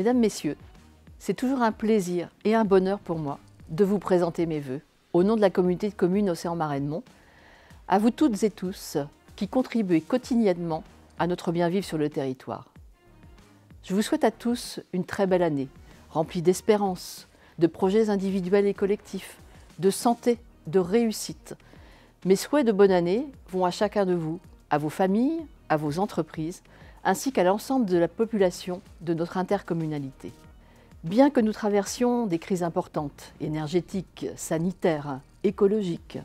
Mesdames, Messieurs, c'est toujours un plaisir et un bonheur pour moi de vous présenter mes vœux au nom de la communauté de communes Océan Marais-de-Mont, à vous toutes et tous qui contribuez quotidiennement à notre bien-vivre sur le territoire. Je vous souhaite à tous une très belle année, remplie d'espérance, de projets individuels et collectifs, de santé, de réussite. Mes souhaits de bonne année vont à chacun de vous, à vos familles, à vos entreprises, ainsi qu'à l'ensemble de la population de notre intercommunalité. Bien que nous traversions des crises importantes, énergétiques, sanitaires, écologiques,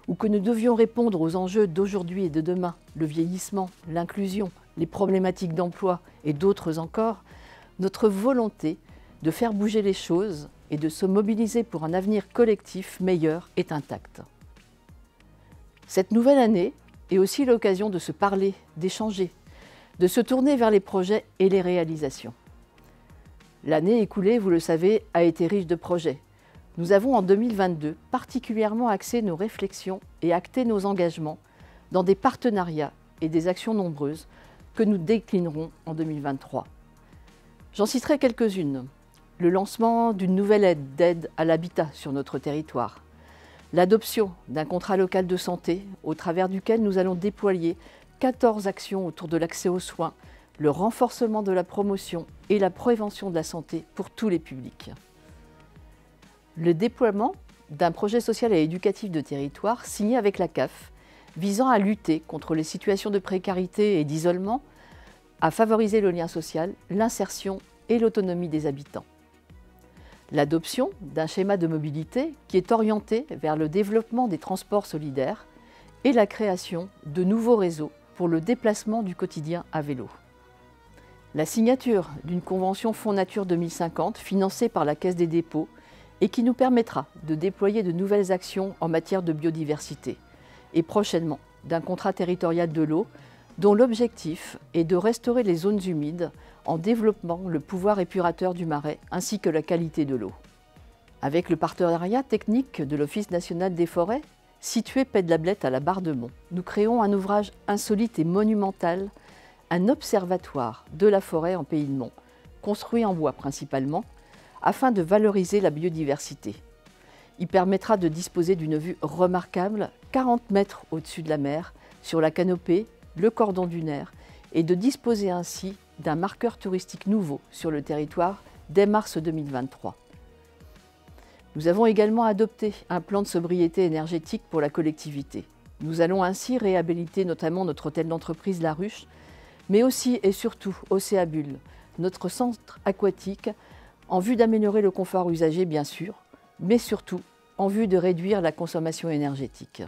ou que nous devions répondre aux enjeux d'aujourd'hui et de demain, le vieillissement, l'inclusion, les problématiques d'emploi et d'autres encore, notre volonté de faire bouger les choses et de se mobiliser pour un avenir collectif meilleur est intacte. Cette nouvelle année est aussi l'occasion de se parler, d'échanger, de se tourner vers les projets et les réalisations. L'année écoulée, vous le savez, a été riche de projets. Nous avons en 2022 particulièrement axé nos réflexions et acté nos engagements dans des partenariats et des actions nombreuses que nous déclinerons en 2023. J'en citerai quelques-unes. Le lancement d'une nouvelle aide d'aide à l'habitat sur notre territoire. L'adoption d'un contrat local de santé au travers duquel nous allons déployer 14 actions autour de l'accès aux soins, le renforcement de la promotion et la prévention de la santé pour tous les publics. Le déploiement d'un projet social et éducatif de territoire signé avec la CAF, visant à lutter contre les situations de précarité et d'isolement, à favoriser le lien social, l'insertion et l'autonomie des habitants. L'adoption d'un schéma de mobilité qui est orienté vers le développement des transports solidaires et la création de nouveaux réseaux pour le déplacement du quotidien à vélo. La signature d'une convention Fonds Nature 2050 financée par la Caisse des dépôts et qui nous permettra de déployer de nouvelles actions en matière de biodiversité et prochainement d'un contrat territorial de l'eau dont l'objectif est de restaurer les zones humides en développant le pouvoir épurateur du marais ainsi que la qualité de l'eau. Avec le partenariat technique de l'Office national des forêts, situé près de la Blette à la Barre-de-Mont, nous créons un ouvrage insolite et monumental, un observatoire de la forêt en Pays de Mont, construit en bois principalement, afin de valoriser la biodiversité. Il permettra de disposer d'une vue remarquable, 40 mètres au-dessus de la mer, sur la canopée, le cordon dunaire, et de disposer ainsi d'un marqueur touristique nouveau sur le territoire dès mars 2023. Nous avons également adopté un plan de sobriété énergétique pour la collectivité. Nous allons ainsi réhabiliter notamment notre hôtel d'entreprise La Ruche, mais aussi et surtout Océabule, notre centre aquatique, en vue d'améliorer le confort usager bien sûr, mais surtout en vue de réduire la consommation énergétique.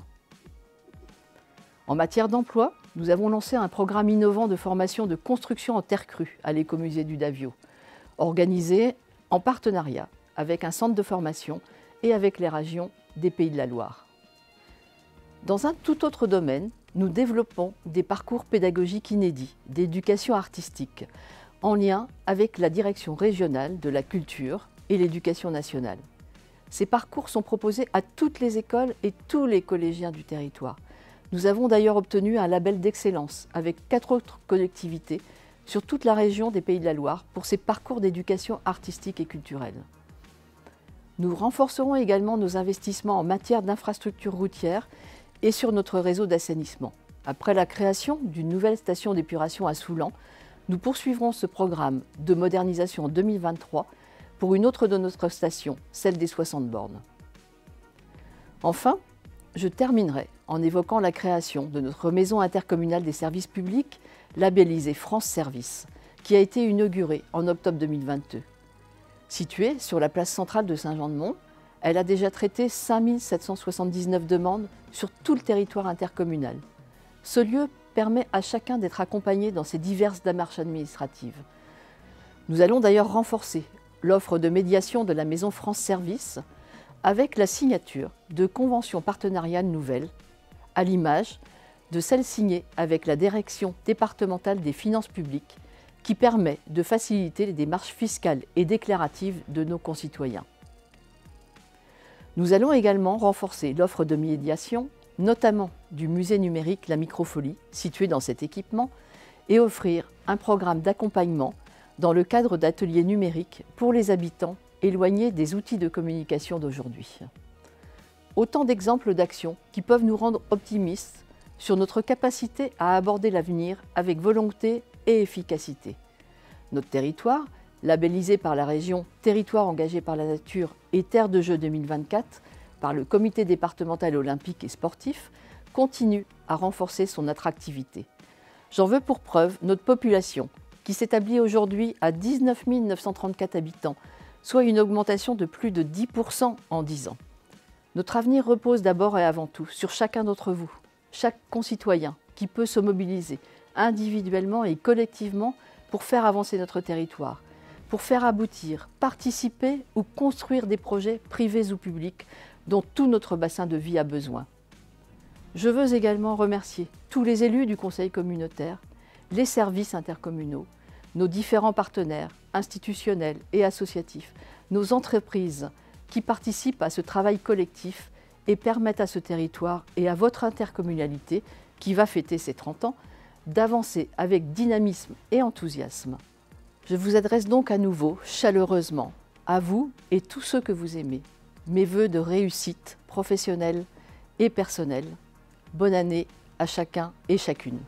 En matière d'emploi, nous avons lancé un programme innovant de formation de construction en terre crue à l'écomusée du Davio, organisé en partenariat avec un centre de formation et avec les régions des Pays de la Loire. Dans un tout autre domaine, nous développons des parcours pédagogiques inédits d'éducation artistique en lien avec la direction régionale de la culture et l'éducation nationale. Ces parcours sont proposés à toutes les écoles et tous les collégiens du territoire. Nous avons d'ailleurs obtenu un label d'excellence avec 4 autres collectivités sur toute la région des Pays de la Loire pour ces parcours d'éducation artistique et culturelle. Nous renforcerons également nos investissements en matière d'infrastructures routières et sur notre réseau d'assainissement. Après la création d'une nouvelle station d'épuration à Soulan, nous poursuivrons ce programme de modernisation en 2023 pour une autre de notre station, celle des 60 bornes. Enfin, je terminerai en évoquant la création de notre maison intercommunale des services publics, labellisée France Service, qui a été inaugurée en octobre 2022. Située sur la place centrale de Saint-Jean-de-Mont, elle a déjà traité 5 779 demandes sur tout le territoire intercommunal. Ce lieu permet à chacun d'être accompagné dans ses diverses démarches administratives. Nous allons d'ailleurs renforcer l'offre de médiation de la maison France Service avec la signature de conventions partenariales nouvelles, à l'image de celle signée avec la Direction départementale des finances publiques qui permet de faciliter les démarches fiscales et déclaratives de nos concitoyens. Nous allons également renforcer l'offre de médiation, notamment du musée numérique La Microfolie, situé dans cet équipement, et offrir un programme d'accompagnement dans le cadre d'ateliers numériques pour les habitants éloignés des outils de communication d'aujourd'hui. Autant d'exemples d'actions qui peuvent nous rendre optimistes sur notre capacité à aborder l'avenir avec volonté et efficacité. Notre territoire, labellisé par la région Territoire engagé par la nature et Terre de Jeux 2024 par le Comité départemental olympique et sportif, continue à renforcer son attractivité. J'en veux pour preuve notre population, qui s'établit aujourd'hui à 19 934 habitants, soit une augmentation de plus de 10% en 10 ans. Notre avenir repose d'abord et avant tout sur chacun d'entre vous, chaque concitoyen qui peut se mobiliser individuellement et collectivement pour faire avancer notre territoire, pour faire aboutir, participer ou construire des projets privés ou publics dont tout notre bassin de vie a besoin. Je veux également remercier tous les élus du Conseil communautaire, les services intercommunaux, nos différents partenaires institutionnels et associatifs, nos entreprises qui participent à ce travail collectif et permettent à ce territoire et à votre intercommunalité, qui va fêter ses 30 ans, d'avancer avec dynamisme et enthousiasme. Je vous adresse donc à nouveau chaleureusement, à vous et tous ceux que vous aimez, mes vœux de réussite professionnelle et personnelle. Bonne année à chacun et chacune.